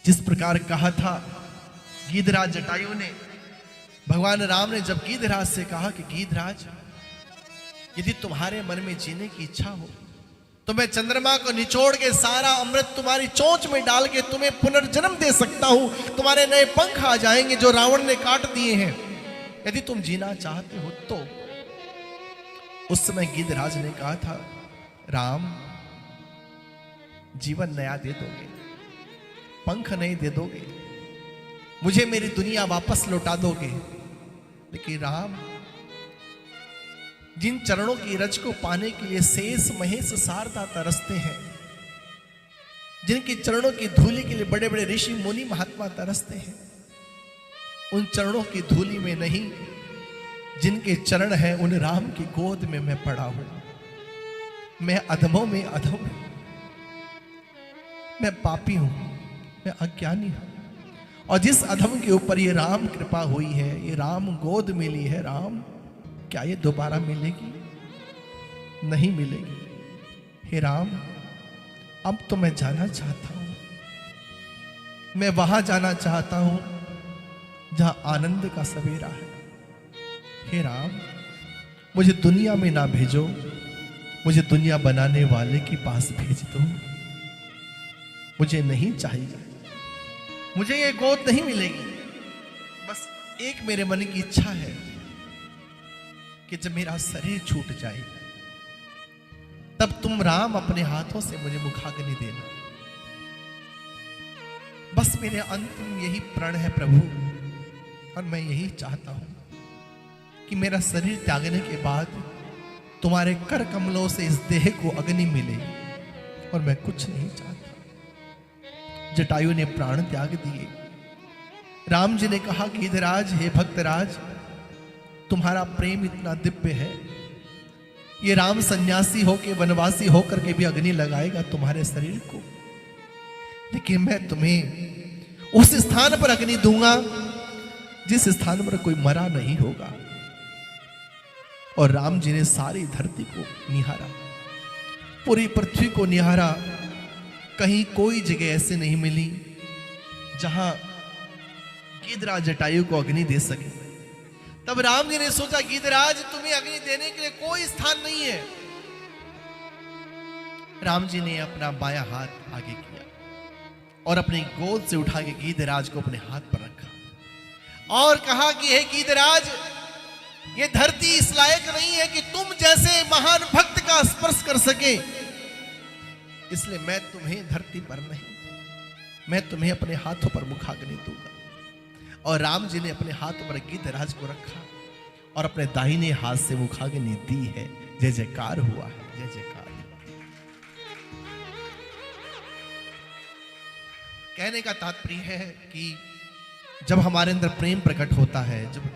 जिस प्रकार कहा था गीधराज जटायु ने, भगवान राम ने जब गीधराज से कहा कि गीधराज, यदि तुम्हारे मन में जीने की इच्छा हो तो मैं चंद्रमा को निचोड़ के सारा अमृत तुम्हारी चोंच में डाल के तुम्हें पुनर्जन्म दे सकता हूं, तुम्हारे नए पंख आ जाएंगे जो रावण ने काट दिए हैं, यदि तुम जीना चाहते हो तो। उस समय गीधराज ने कहा था, राम जीवन नया दे दोगे, पंख नहीं दे दोगे, मुझे मेरी दुनिया वापस लौटा दोगे, लेकिन राम जिन चरणों की रज को पाने के लिए शेष महेश शारदा तरसते हैं, जिनके चरणों की धूलि के लिए बड़े बड़े ऋषि मुनि महात्मा तरसते हैं, उन चरणों की धूलि में नहीं, जिनके चरण हैं उन राम की गोद में मैं पड़ा हूं। मैं अधमों में अधम हूं, मैं पापी हूं, मैं अज्ञानी हूं, और जिस अधम के ऊपर ये राम कृपा हुई है, ये राम गोद मिली है, राम क्या ये दोबारा मिलेगी? नहीं मिलेगी। हे राम, अब तो मैं जाना चाहता हूं, मैं वहां जाना चाहता हूं जहां आनंद का सवेरा है। हे राम, मुझे दुनिया में ना भेजो, मुझे दुनिया बनाने वाले के पास भेज दो। मुझे नहीं चाहिए, मुझे ये गोद नहीं मिलेगी। बस एक मेरे मन की इच्छा है कि जब मेरा शरीर छूट जाए तब तुम राम अपने हाथों से मुझे मुखाग्नि देना। बस मेरे अंतिम यही प्रण है प्रभु, और मैं यही चाहता हूं कि मेरा शरीर त्यागने के बाद तुम्हारे कर कमलों से इस देह को अग्नि मिले, और मैं कुछ नहीं चाहता। जटायु ने प्राण त्याग दिए। राम जी ने कहा, गीधराज, हे भक्तराज, तुम्हारा प्रेम इतना दिव्य है, ये राम सन्यासी होके वनवासी होकर के भी अग्नि लगाएगा तुम्हारे शरीर को, लेकिन मैं तुम्हें उस स्थान पर अग्नि दूंगा जिस स्थान पर कोई मरा नहीं होगा। और राम जी ने सारी धरती को निहारा, पूरी पृथ्वी को निहारा, कहीं कोई जगह ऐसे नहीं मिली जहां गीधराज जटायु को अग्नि दे सके। तब राम जी ने सोचा, गीधराज, तुम्हें अग्नि देने के लिए कोई स्थान नहीं है। राम जी ने अपना बायां हाथ आगे किया और अपनी गोद से उठा के गीधराज को अपने हाथ पर रखा और कहा कि हे गीधराज, ये धरती इस लायक नहीं है कि तुम जैसे महान भक्त का स्पर्श कर सके, इसलिए मैं तुम्हें धरती पर नहीं, मैं तुम्हें अपने हाथों पर मुखाग्नि दूंगा। और राम जी ने अपने हाथों पर गीधराज को रखा और अपने दाहिने हाथ से मुखाग्नि दी है। जय जयकार हुआ है, जय जयकार। कहने का तात्पर्य है कि जब हमारे अंदर प्रेम प्रकट होता है, जब